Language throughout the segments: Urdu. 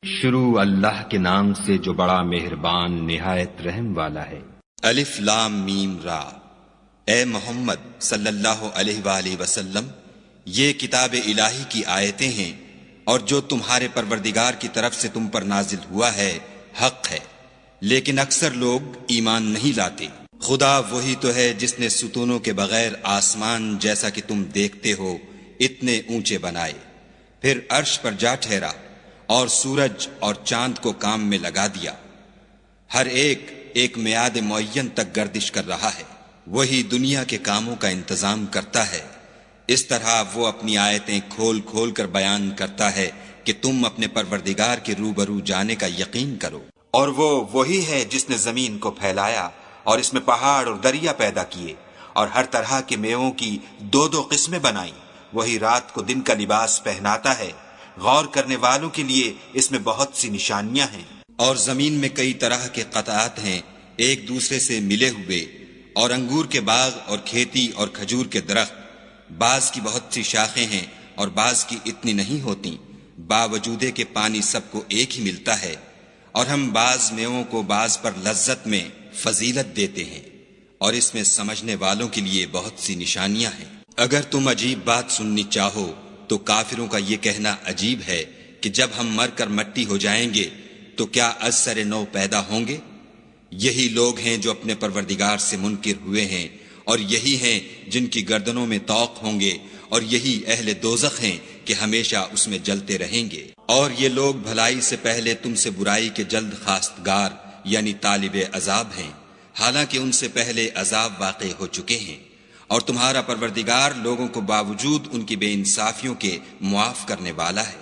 شروع اللہ کے نام سے جو بڑا مہربان نہایت رحم والا ہے۔ الف لام میم را۔ اے محمد صلی اللہ علیہ وآلہ وسلم، یہ کتاب الہی کی آیتیں ہیں اور جو تمہارے پروردگار کی طرف سے تم پر نازل ہوا ہے حق ہے، لیکن اکثر لوگ ایمان نہیں لاتے۔ خدا وہی تو ہے جس نے ستونوں کے بغیر آسمان جیسا کہ تم دیکھتے ہو اتنے اونچے بنائے، پھر عرش پر جا ٹھہرا اور سورج اور چاند کو کام میں لگا دیا، ہر ایک میعاد معین تک گردش کر رہا ہے۔ وہی دنیا کے کاموں کا انتظام کرتا ہے، اس طرح وہ اپنی آیتیں کھول کھول کر بیان کرتا ہے کہ تم اپنے پروردگار کے روبرو جانے کا یقین کرو۔ اور وہ وہی ہے جس نے زمین کو پھیلایا اور اس میں پہاڑ اور دریا پیدا کیے اور ہر طرح کے میووں کی دو دو قسمیں بنائیں۔ وہی رات کو دن کا لباس پہناتا ہے، غور کرنے والوں کے لیے اس میں بہت سی نشانیاں ہیں۔ اور زمین میں کئی طرح کے قطعات ہیں ایک دوسرے سے ملے ہوئے، اور انگور کے باغ اور کھیتی اور کھجور کے درخت، بعض کی بہت سی شاخیں ہیں اور بعض کی اتنی نہیں ہوتی، باوجود کہ پانی سب کو ایک ہی ملتا ہے۔ اور ہم بعض میووں کو بعض پر لذت میں فضیلت دیتے ہیں، اور اس میں سمجھنے والوں کے لیے بہت سی نشانیاں ہیں۔ اگر تم عجیب بات سننی چاہو تو کافروں کا یہ کہنا عجیب ہے کہ جب ہم مر کر مٹی ہو جائیں گے تو کیا از سر نو پیدا ہوں گے؟ یہی لوگ ہیں جو اپنے پروردگار سے منکر ہوئے ہیں، اور یہی ہیں جن کی گردنوں میں طوق ہوں گے، اور یہی اہل دوزخ ہیں کہ ہمیشہ اس میں جلتے رہیں گے۔ اور یہ لوگ بھلائی سے پہلے تم سے برائی کے جلد خواستگار یعنی طالب عذاب ہیں، حالانکہ ان سے پہلے عذاب واقع ہو چکے ہیں۔ اور تمہارا پروردگار لوگوں کو باوجود ان کی بے انصافیوں کے معاف کرنے والا ہے،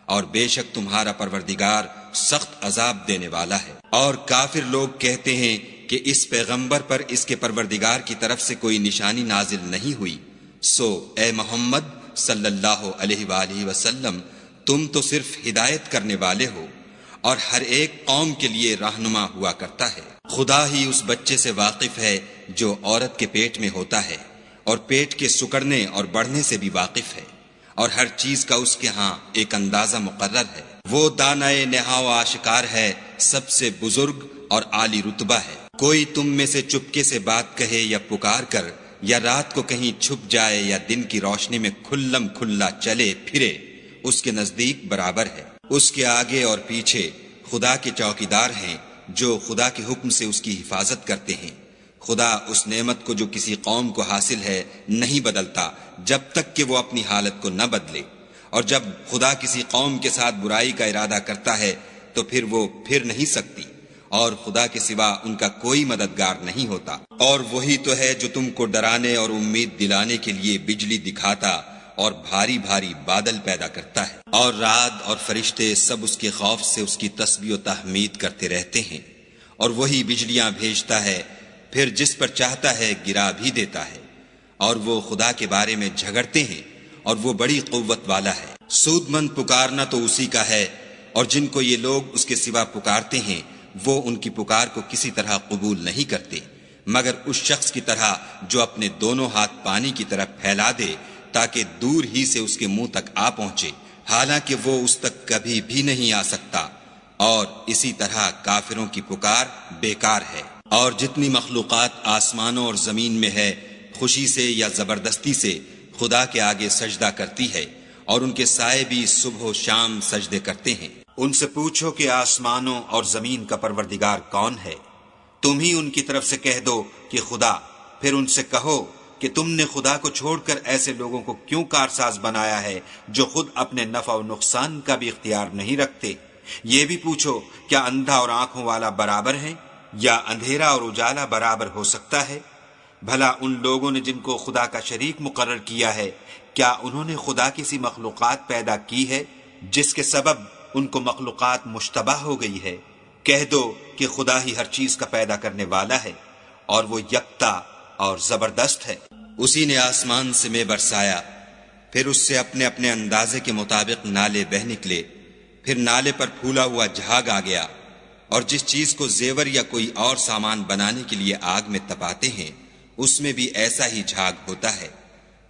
اور بے شک تمہارا پروردگار سخت عذاب دینے والا ہے۔ اور کافر لوگ کہتے ہیں کہ اس پیغمبر پر اس کے پروردگار کی طرف سے کوئی نشانی نازل نہیں ہوئی، سو اے محمد صلی اللہ علیہ وآلہ وسلم، تم تو صرف ہدایت کرنے والے ہو، اور ہر ایک قوم کے لیے رہنما ہوا کرتا ہے۔ خدا ہی اس بچے سے واقف ہے جو عورت کے پیٹ میں ہوتا ہے، اور پیٹ کے سکڑنے اور بڑھنے سے بھی واقف ہے، اور ہر چیز کا اس کے ہاں ایک اندازہ مقرر ہے۔ وہ دانائے نہا و آشکار ہے، سب سے بزرگ اور عالی رتبہ ہے۔ کوئی تم میں سے چپکے سے بات کہے یا پکار کر، یا رات کو کہیں چھپ جائے یا دن کی روشنی میں کھلم کھلا چلے پھرے، اس کے نزدیک برابر ہے۔ اس کے آگے اور پیچھے خدا کے چوکیدار ہیں جو خدا کے حکم سے اس کی حفاظت کرتے ہیں۔ خدا اس نعمت کو جو کسی قوم کو حاصل ہے نہیں بدلتا جب تک کہ وہ اپنی حالت کو نہ بدلے، اور جب خدا کسی قوم کے ساتھ برائی کا ارادہ کرتا ہے تو پھر وہ پھر نہیں سکتی، اور خدا کے سوا ان کا کوئی مددگار نہیں ہوتا۔ اور وہی تو ہے جو تم کو ڈرانے اور امید دلانے کے لیے بجلی دکھاتا اور بھاری بھاری بادل پیدا کرتا ہے، اور رعد اور فرشتے سب اس کے خوف سے اس کی تسبیح و تحمید کرتے رہتے ہیں۔ اور وہی بجلیاں بھیجتا ہے، پھر جس پر چاہتا ہے گرا بھی دیتا ہے، اور وہ خدا کے بارے میں جھگڑتے ہیں، اور وہ بڑی قوت والا ہے۔ سود مند پکارنا تو اسی کا ہے، اور جن کو یہ لوگ اس کے سوا پکارتے ہیں وہ ان کی پکار کو کسی طرح قبول نہیں کرتے، مگر اس شخص کی طرح جو اپنے دونوں ہاتھ پانی کی طرف پھیلا دے تاکہ دور ہی سے اس کے منہ تک آ پہنچے، حالانکہ وہ اس تک کبھی بھی نہیں آ سکتا۔ اور اسی طرح کافروں کی پکار بیکار ہے۔ اور جتنی مخلوقات آسمانوں اور زمین میں ہے، خوشی سے یا زبردستی سے خدا کے آگے سجدہ کرتی ہے، اور ان کے سائے بھی صبح و شام سجدے کرتے ہیں۔ ان سے پوچھو کہ آسمانوں اور زمین کا پروردگار کون ہے؟ تم ہی ان کی طرف سے کہہ دو کہ خدا۔ پھر ان سے کہو کہ تم نے خدا کو چھوڑ کر ایسے لوگوں کو کیوں کارساز بنایا ہے جو خود اپنے نفع و نقصان کا بھی اختیار نہیں رکھتے؟ یہ بھی پوچھو کیا اندھا اور آنکھوں والا برابر ہے، یا اندھیرا اور اجالا برابر ہو سکتا ہے؟ بھلا ان لوگوں نے جن کو خدا کا شریک مقرر کیا ہے، کیا انہوں نے خدا کی سی مخلوقات پیدا کی ہے جس کے سبب ان کو مخلوقات مشتبہ ہو گئی ہے؟ کہہ دو کہ خدا ہی ہر چیز کا پیدا کرنے والا ہے، اور وہ یکتا اور زبردست ہے۔ اسی نے آسمان سے میں برسایا، پھر اس سے اپنے اپنے اندازے کے مطابق نالے بہ نکلے، پھر نالے پر پھولا ہوا جھاگ آ گیا، اور جس چیز کو زیور یا کوئی اور سامان بنانے کے لیے آگ میں تپاتے ہیں اس میں بھی ایسا ہی جھاگ ہوتا ہے۔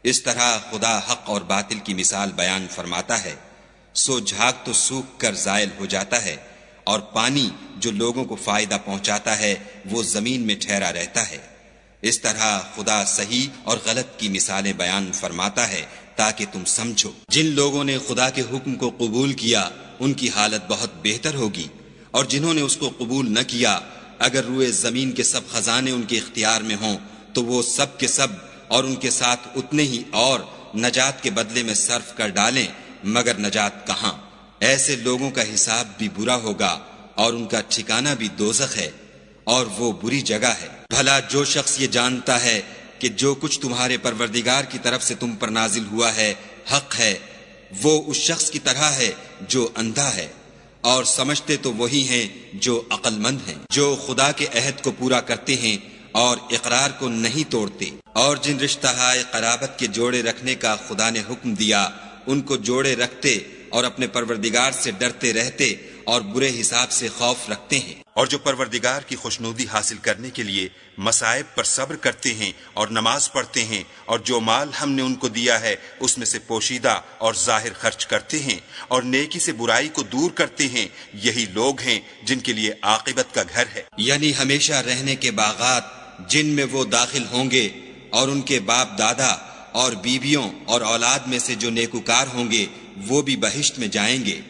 اس طرح خدا حق اور باطل کی مثال بیان فرماتا ہے۔ سو جھاگ تو سوکھ کر زائل ہو جاتا ہے، اور پانی جو لوگوں کو فائدہ پہنچاتا ہے وہ زمین میں ٹھہرا رہتا ہے۔ اس طرح خدا صحیح اور غلط کی مثالیں بیان فرماتا ہے تاکہ تم سمجھو۔ جن لوگوں نے خدا کے حکم کو قبول کیا ان کی حالت بہت بہتر ہوگی، اور جنہوں نے اس کو قبول نہ کیا، اگر روئے زمین کے سب خزانے ان کے اختیار میں ہوں تو وہ سب کے سب اور ان کے ساتھ اتنے ہی اور نجات کے بدلے میں صرف کر ڈالیں، مگر نجات کہاں؟ ایسے لوگوں کا حساب بھی برا ہوگا اور ان کا ٹھکانہ بھی دوزخ ہے، اور وہ بری جگہ ہے۔ بھلا جو شخص یہ جانتا ہے کہ جو کچھ تمہارے پروردگار کی طرف سے تم پر نازل ہوا ہے حق ہے، وہ اس شخص کی طرح ہے جو اندھا ہے، اور سمجھتے تو وہی ہیں جو عقل مند ہیں، جو خدا کے عہد کو پورا کرتے ہیں اور اقرار کو نہیں توڑتے، اور جن رشتہ ہائے قرابت کے جوڑے رکھنے کا خدا نے حکم دیا ان کو جوڑے رکھتے اور اپنے پروردگار سے ڈرتے رہتے اور برے حساب سے خوف رکھتے ہیں، اور جو پروردگار کی خوشنودی حاصل کرنے کے لیے مصائب پر صبر کرتے ہیں اور نماز پڑھتے ہیں، اور جو مال ہم نے ان کو دیا ہے اس میں سے پوشیدہ اور ظاہر خرچ کرتے ہیں اور نیکی سے برائی کو دور کرتے ہیں، یہی لوگ ہیں جن کے لیے عاقبت کا گھر ہے۔ یعنی ہمیشہ رہنے کے باغات جن میں وہ داخل ہوں گے، اور ان کے باپ دادا اور بیویوں اور اولاد میں سے جو نیکوکار ہوں گے وہ بھی بہشت میں جائیں گے،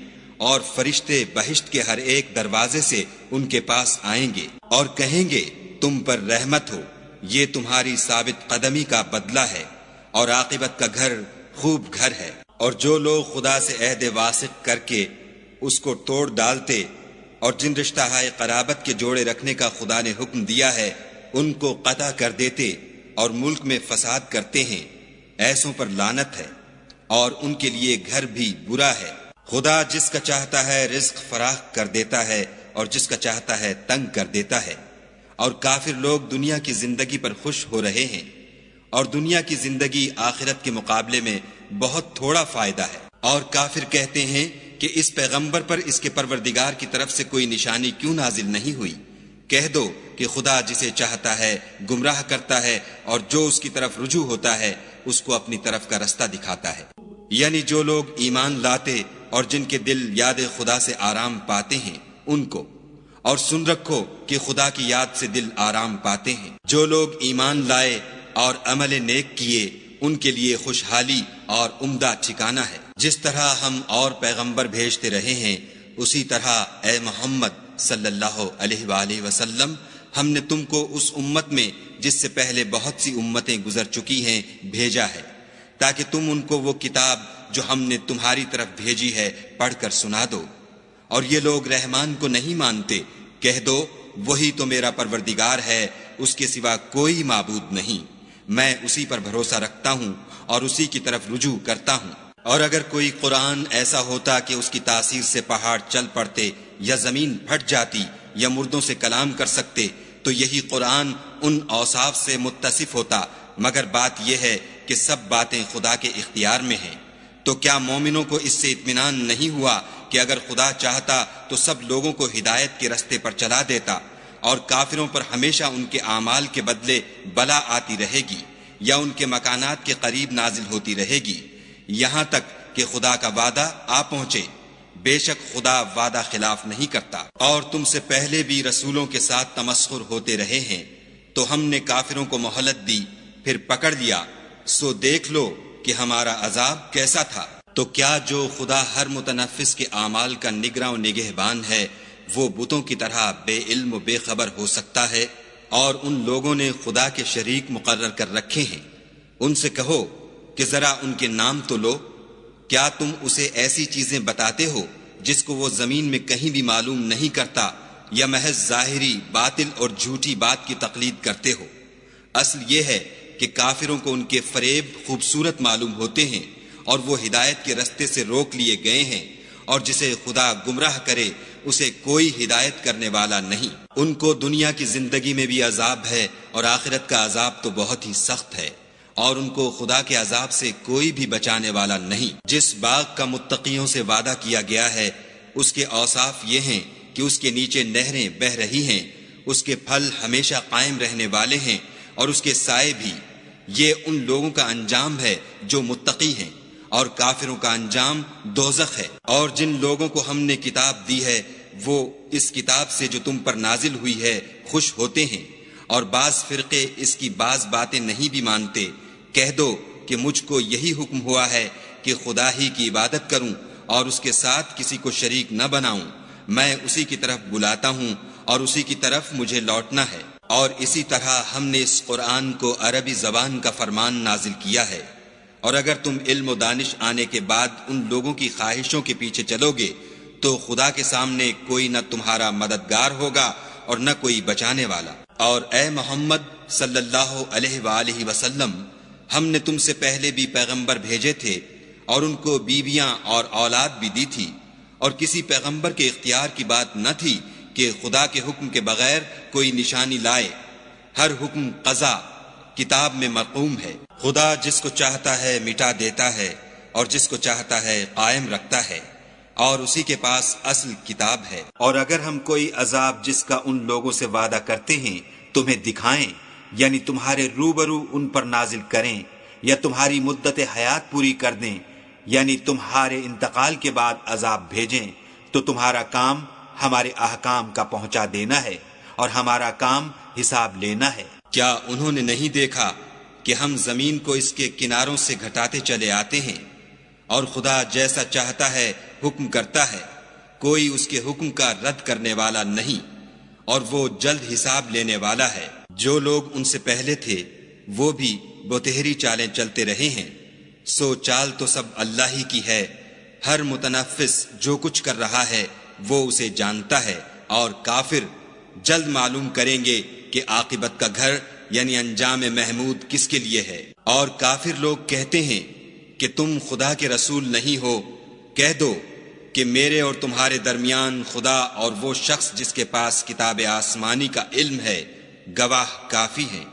اور فرشتے بہشت کے ہر ایک دروازے سے ان کے پاس آئیں گے اور کہیں گے تم پر رحمت ہو، یہ تمہاری ثابت قدمی کا بدلہ ہے، اور عاقبت کا گھر خوب گھر ہے۔ اور جو لوگ خدا سے عہد واثق کر کے اس کو توڑ ڈالتے اور جن رشتہ ہائے قرابت کے جوڑے رکھنے کا خدا نے حکم دیا ہے ان کو قطع کر دیتے اور ملک میں فساد کرتے ہیں، ایسوں پر لعنت ہے، اور ان کے لیے گھر بھی برا ہے۔ خدا جس کا چاہتا ہے رزق فراخ کر دیتا ہے اور جس کا چاہتا ہے تنگ کر دیتا ہے، اور کافر لوگ دنیا کی زندگی پر خوش ہو رہے ہیں، اور دنیا کی زندگی آخرت کے مقابلے میں بہت تھوڑا فائدہ ہے۔ اور کافر کہتے ہیں کہ اس پیغمبر پر اس کے پروردگار کی طرف سے کوئی نشانی کیوں نازل نہیں ہوئی؟ کہہ دو کہ خدا جسے چاہتا ہے گمراہ کرتا ہے، اور جو اس کی طرف رجوع ہوتا ہے اس کو اپنی طرف کا رستہ دکھاتا ہے۔ یعنی جو لوگ ایمان لاتے اور جن کے دل یاد خدا سے آرام پاتے ہیں ان کو، اور سن رکھو کہ خدا کی یاد سے دل آرام پاتے ہیں۔ جو لوگ ایمان لائے اور عمل نیک کیے ان کے لیے خوشحالی اور عمدہ ٹھکانہ ہے۔ جس طرح ہم اور پیغمبر بھیجتے رہے ہیں اسی طرح اے محمد صلی اللہ علیہ وآلہ وسلم ہم نے تم کو اس امت میں جس سے پہلے بہت سی امتیں گزر چکی ہیں بھیجا ہے، تاکہ تم ان کو وہ کتاب جو ہم نے تمہاری طرف بھیجی ہے پڑھ کر سنا دو۔ اور یہ لوگ رحمان کو نہیں مانتے، کہہ دو وہی تو میرا پروردگار ہے، اس کے سوا کوئی معبود نہیں، میں اسی پر بھروسہ رکھتا ہوں اور اسی کی طرف رجوع کرتا ہوں۔ اور اگر کوئی قرآن ایسا ہوتا کہ اس کی تاثیر سے پہاڑ چل پڑتے یا زمین پھٹ جاتی یا مردوں سے کلام کر سکتے تو یہی قرآن ان اوصاف سے متصف ہوتا، مگر بات یہ ہے کہ سب باتیں خدا کے اختیار میں ہیں۔ تو کیا مومنوں کو اس سے اطمینان نہیں ہوا کہ اگر خدا چاہتا تو سب لوگوں کو ہدایت کے رستے پر چلا دیتا، اور کافروں پر ہمیشہ ان کے اعمال کے بدلے بلا آتی رہے گی یا ان کے مکانات کے قریب نازل ہوتی رہے گی، یہاں تک کہ خدا کا وعدہ آ پہنچے۔ بے شک خدا وعدہ خلاف نہیں کرتا۔ اور تم سے پہلے بھی رسولوں کے ساتھ تمسخر ہوتے رہے ہیں، تو ہم نے کافروں کو مہلت دی پھر پکڑ لیا، سو دیکھ لو کہ ہمارا عذاب کیسا تھا۔ تو کیا جو خدا ہر متنفس کے اعمال کا نگراں و نگہبان ہے وہ بتوں کی طرح بے علم و بے خبر ہو سکتا ہے؟ اور ان لوگوں نے خدا کے شریک مقرر کر رکھے ہیں، ان سے کہو کہ ذرا ان کے نام تو لو۔ کیا تم اسے ایسی چیزیں بتاتے ہو جس کو وہ زمین میں کہیں بھی معلوم نہیں کرتا، یا محض ظاہری باطل اور جھوٹی بات کی تقلید کرتے ہو؟ اصل یہ ہے کہ کافروں کو ان کے فریب خوبصورت معلوم ہوتے ہیں اور وہ ہدایت کے رستے سے روک لیے گئے ہیں، اور جسے خدا گمراہ کرے اسے کوئی ہدایت کرنے والا نہیں۔ ان کو دنیا کی زندگی میں بھی عذاب ہے اور آخرت کا عذاب تو بہت ہی سخت ہے، اور ان کو خدا کے عذاب سے کوئی بھی بچانے والا نہیں۔ جس باغ کا متقیوں سے وعدہ کیا گیا ہے اس کے اوصاف یہ ہیں کہ اس کے نیچے نہریں بہہ رہی ہیں، اس کے پھل ہمیشہ قائم رہنے والے ہیں اور اس کے سائے بھی۔ یہ ان لوگوں کا انجام ہے جو متقی ہیں، اور کافروں کا انجام دوزخ ہے۔ اور جن لوگوں کو ہم نے کتاب دی ہے وہ اس کتاب سے جو تم پر نازل ہوئی ہے خوش ہوتے ہیں، اور بعض فرقے اس کی بعض باتیں نہیں بھی مانتے۔ کہہ دو کہ مجھ کو یہی حکم ہوا ہے کہ خدا ہی کی عبادت کروں اور اس کے ساتھ کسی کو شریک نہ بناؤں۔ میں اسی کی طرف بلاتا ہوں اور اسی کی طرف مجھے لوٹنا ہے۔ اور اسی طرح ہم نے اس قرآن کو عربی زبان کا فرمان نازل کیا ہے، اور اگر تم علم و دانش آنے کے بعد ان لوگوں کی خواہشوں کے پیچھے چلو گے تو خدا کے سامنے کوئی نہ تمہارا مددگار ہوگا اور نہ کوئی بچانے والا۔ اور اے محمد صلی اللہ علیہ وآلہ وسلم، ہم نے تم سے پہلے بھی پیغمبر بھیجے تھے اور ان کو بیویاں اور اولاد بھی دی تھی، اور کسی پیغمبر کے اختیار کی بات نہ تھی کہ خدا کے حکم کے بغیر کوئی نشانی لائے۔ ہر حکم قضا کتاب میں مرقوم ہے۔ خدا جس کو چاہتا ہے مٹا دیتا ہے اور جس کو چاہتا ہے قائم رکھتا ہے، اور اسی کے پاس اصل کتاب ہے۔ اور اگر ہم کوئی عذاب جس کا ان لوگوں سے وعدہ کرتے ہیں تمہیں دکھائیں، یعنی تمہارے روبرو ان پر نازل کریں، یا تمہاری مدت حیات پوری کر دیں، یعنی تمہارے انتقال کے بعد عذاب بھیجیں، تو تمہارا کام ہمارے احکام کا پہنچا دینا ہے اور ہمارا کام حساب لینا ہے۔ کیا انہوں نے نہیں دیکھا کہ ہم زمین کو اس کے کناروں سے گھٹاتے چلے آتے ہیں، اور خدا جیسا چاہتا ہے حکم کرتا ہے، کوئی اس کے حکم کا رد کرنے والا نہیں، اور وہ جلد حساب لینے والا ہے۔ جو لوگ ان سے پہلے تھے وہ بھی بتہری چالیں چلتے رہے ہیں، سو چال تو سب اللہ ہی کی ہے۔ ہر متنفس جو کچھ کر رہا ہے وہ اسے جانتا ہے، اور کافر جلد معلوم کریں گے کہ عاقبت کا گھر یعنی انجام محمود کس کے لیے ہے۔ اور کافر لوگ کہتے ہیں کہ تم خدا کے رسول نہیں ہو۔ کہہ دو کہ میرے اور تمہارے درمیان خدا اور وہ شخص جس کے پاس کتاب آسمانی کا علم ہے گواہ کافی ہیں۔